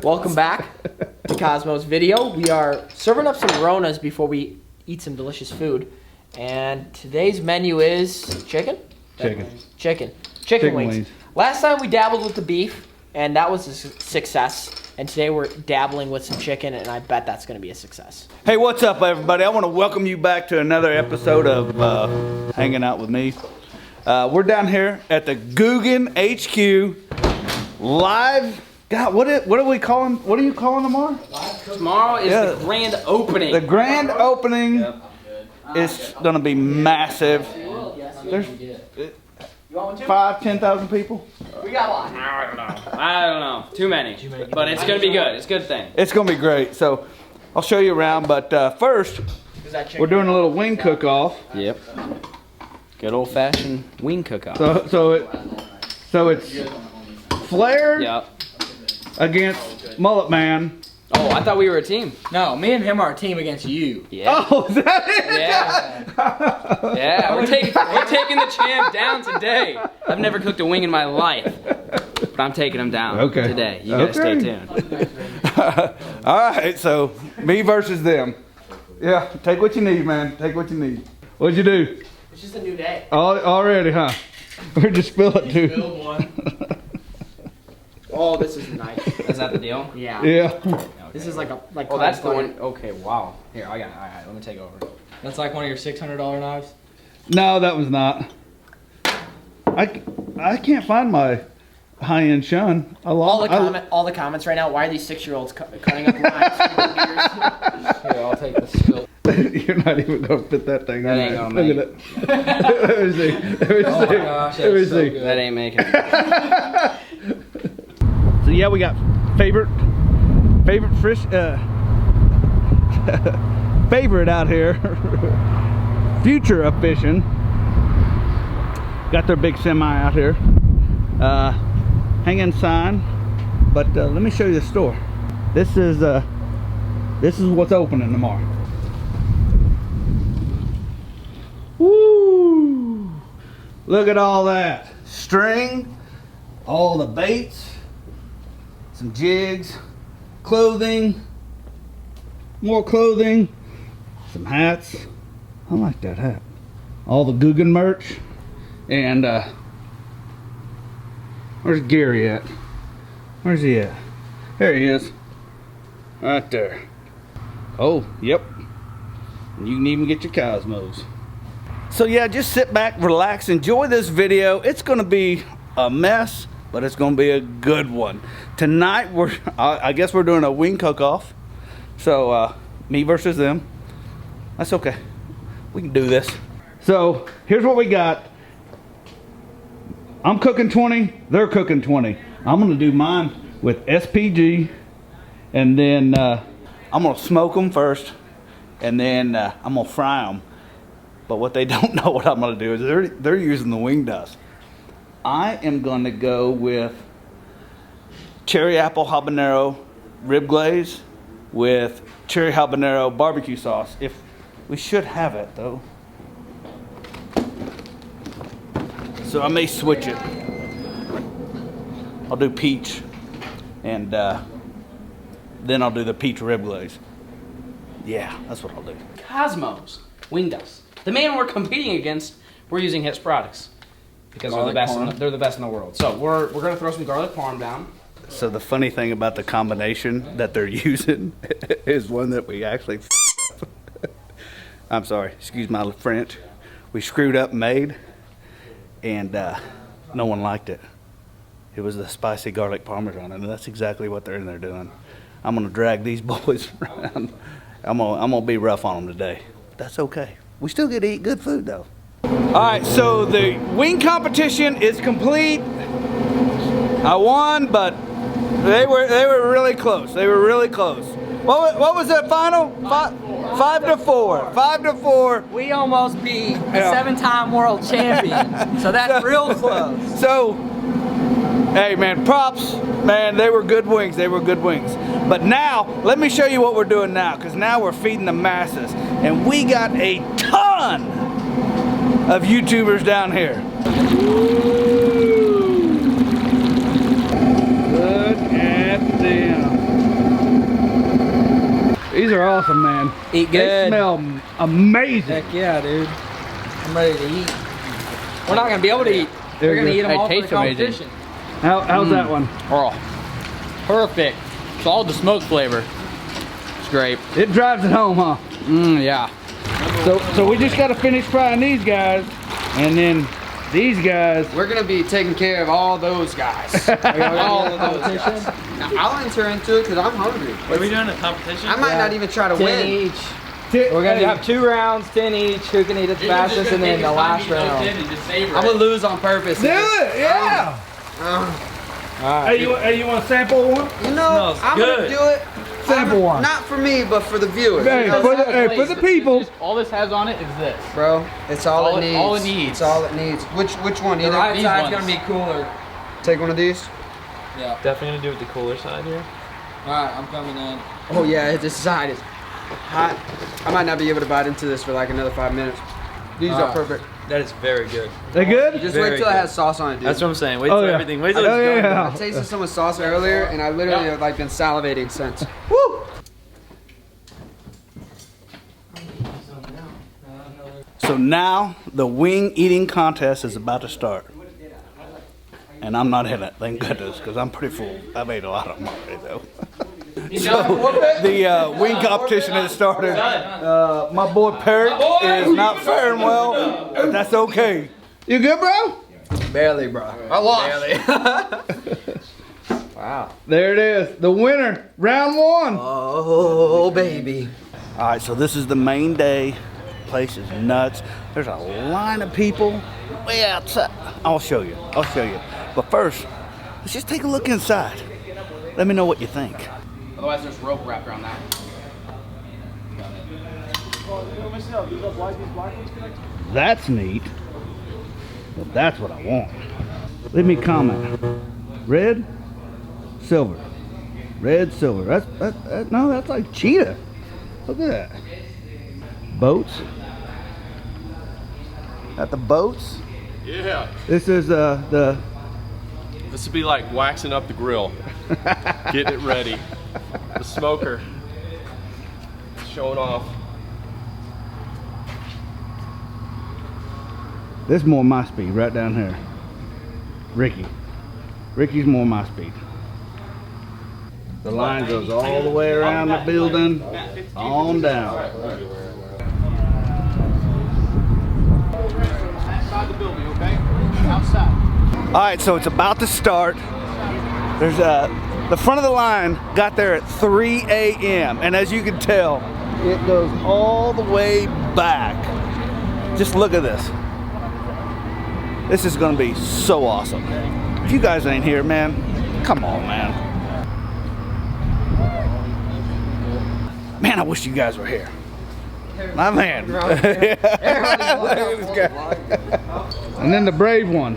Welcome back to Kosmos video. We are serving up some Ronas before we eat some delicious food. And today's menu is chicken? Chicken wings. Last time we dabbled with the beef, and that was a success. And today we're dabbling with some chicken, and I bet that's going to be a success. Hey, what's up, everybody? I want to welcome you back to another episode of Hanging Out With Me. We're down here at the Googan HQ live. God, what are we calling? What are you calling tomorrow? Tomorrow is the grand opening. The grand opening is going to be massive. There's 5,000-10,000 people. We got a lot. I don't know. Too many. But it's going to be good. It's a good thing. It's going to be great. So I'll show you around. But first, we're doing a little wing cook-off. Yep. Good old-fashioned wing cook-off. So it's Flair against Mullet Man. Oh, I thought we were a team. No, me and him are a team against you. Yeah. Oh, is that it? Yeah. Yeah, we're taking the champ down today. I've never cooked a wing in my life, but I'm taking him down today. You gotta stay tuned. All right, so me versus them. Yeah, take what you need, man. Take what you need. What'd you do? It's just a new day. Already, huh? We're just spill it too. Build one. Oh, this is nice. Is that the deal? Yeah. Yeah. Okay. This is like a Oh, that's the one. Okay, wow. Here, I got it. All right, let me take over. That's like one of your $600 knives. No, that was not. I can't find my high-end shun. All the comments right now. Why are these 6-year-olds cutting up knives? Here, I'll take the spill. You're not even gonna fit that thing. That ain't gonna make it. Look at it. Let me see. Let me see. Oh my gosh, Let me that's so see. good. That ain't making it. So yeah, we got favorite favorite out here. Future of fishing. Got their big semi out here. Hanging sign. But let me show you the store. This is what's opening tomorrow. Woo! Look at all that string, all the baits, some jigs, clothing, more clothing, some hats. I like that hat. All the Googan merch, and where's Gary at? Where's he at? There he is, right there. Oh, yep. You can even get your Kosmos. So yeah, just sit back, relax, enjoy this video. It's gonna be a mess, but it's gonna be a good one. Tonight I guess we're doing a wing cook-off. So me versus them. That's okay. We can do this. So here's what we got. I'm cooking 20, they're cooking 20. I'm gonna do mine with SPG, and then I'm gonna smoke them first, and then I'm gonna fry them. But what they don't know what I'm gonna do is they're using the wing dust. I am gonna go with cherry apple habanero rib glaze with cherry habanero barbecue sauce. If we should have it though. So I may switch it. I'll do peach, and then I'll do the peach rib glaze. Yeah, that's what I'll do. Kosmos wing dust. The man we're competing against, we're using his products because they're the best in the world. So we're gonna throw some garlic parm down. So the funny thing about the combination that they're using is one that we actually I'm sorry, excuse my French. We screwed up and made, and no one liked it. It was the spicy garlic parmesan, and that's exactly what they're in there doing. I'm gonna drag these boys around. I'm gonna be rough on them today. But that's okay. We still get to eat good food though. All right, so the wing competition is complete. I won, but they were really close. They were really close. What was the final? 5-4. 5-4. We almost beat a 7-time world champion. So that's real close. So, hey man, props. Man, they were good wings. They were good wings. But now, let me show you what we're doing now, because now we're feeding the masses. And we got a ton of YouTubers down here. Look at them. These are awesome, man. Eat They good. smell amazing. Heck yeah, dude. I'm ready to eat. We're not gonna be able to eat. There We're you gonna go. eat them They all for the taste amazing. competition. How's that one? Oh, perfect. It's all the smoke flavor. It's great. It drives it home, huh? Yeah. So we just got to finish frying these guys, and then these guys. We're gonna be taking care of all those guys. all of those guys. Now, I'll enter into it because I'm hungry. Are we doing a competition? I might not even try to 10 win. each. We're gonna have 2 rounds, 10 each. Who can eat it the fastest, and then the last round. I'm gonna lose on purpose. Do it, yeah. Alright. Hey, you want to sample one? You know, Smells I'm good. gonna do it. Sample one. Not for me, but for the viewers. Hey, for the people. All this has on it is this. Bro, it's all it needs. all it needs. It's all it needs. Which one? The Either right these side's ones. gonna be cooler. take one of these. Yeah. Definitely gonna do it the cooler side here. Alright, I'm coming in. Oh yeah, this side is hot. I might not be able to bite into this for like another 5 minutes. These are perfect. That is very good. They good? Just Very wait till it good. has sauce on it, dude. That's what I'm saying. Wait Oh, till yeah. everything. Wait till Oh, it's done. yeah. I tasted someone's sauce earlier, and I literally have like been salivating since. Woo! So now the wing eating contest is about to start. And I'm not in it, thank goodness, because I'm pretty full. I've ate a lot of them already, though. So the wing competition has started. My boy Parrot is not faring well, but that's okay. You good, bro? Barely, bro. I lost. Wow. There it is, the winner, round 1. Oh, baby. All right, so this is the main day. Place is nuts. There's a line of people way outside. I'll show you. But first, let's just take a look inside. Let me know what you think. Otherwise, there's rope wrapped around that. That's neat. Well, that's what I want. Leave me a comment. Red, silver. Red, silver. No, that's like cheetah. Look at that. Boats. At the boats. Yeah, This is the. this would be like waxing up the grill, getting it ready. The smoker, showing off. This is more my speed right down here. Ricky's more my speed. The line goes all the way around the building, on down. Outside the building, okay? Outside. All right, so it's about to start. There's the front of the line got there at 3 a.m. and as you can tell, it goes all the way back. Just look at this. This is gonna be so awesome. If you guys ain't here, man, come on, man. Man, I wish you guys were here. My man. And then the brave one.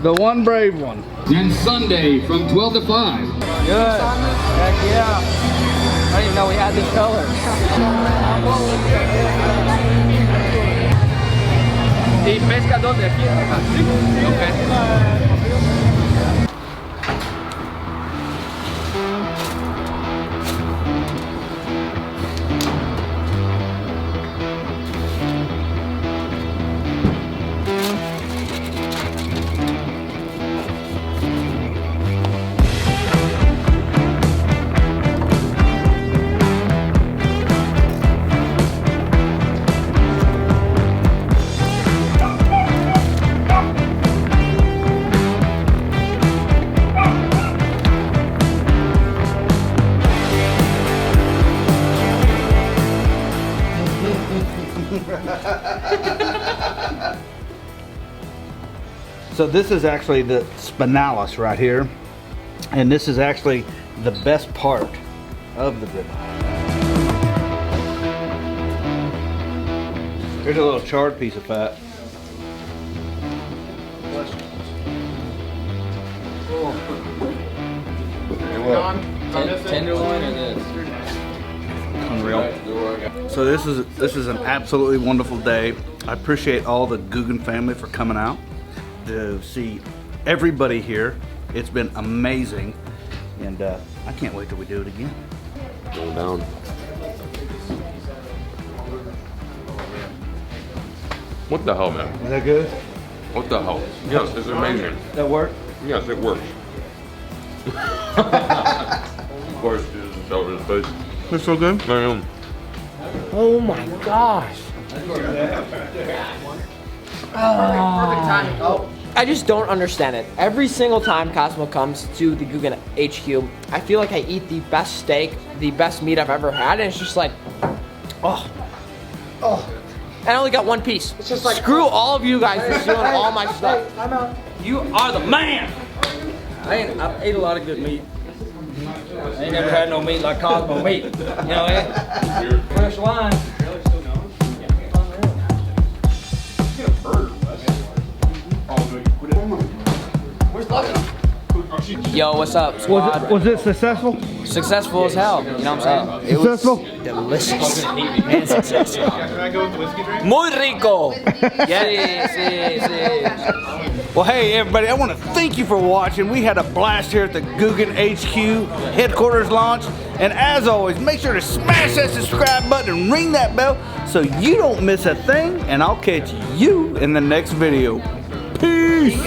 The one brave one. And Sunday from 12 to 5. Good. Heck yeah. I didn't even know we had these colors. ¿Y pesca dónde? Aquí. Okay. So this is actually the spinalis right here, and this is actually the best part of the ribeye. Here's a little charred piece of fat. Tenderloin or this? Unreal. So this is an absolutely wonderful day. I appreciate all the Googan family for coming out to see everybody here. It's been amazing, and I can't wait till we do it again. Going down. What the hell, man? Is that good? What the hell? Yes, it's amazing. That work? Yes, it works. Of course, it's over the face. It's so good. I am. Oh my gosh. I just don't understand it. Every single time Kosmo comes to the Googan HQ, I feel like I eat the best steak, the best meat I've ever had, and it's just like, oh. And I only got one piece. It's just like, screw all of you guys for stealing all my stuff. I'm out. You are the man. I ate a lot of good meat. I ain't never had no meat like Kosmo meat. You know what? Fresh wine. Yo, what's up, squad? Was it successful? Successful as hell. You know what I'm saying? Successful? Delicious and successful. Muy rico. Yes. Well, hey everybody, I want to thank you for watching. We had a blast here at the Googan HQ headquarters launch. And as always, make sure to smash that subscribe button and ring that bell so you don't miss a thing. And I'll catch you in the next video. Peace.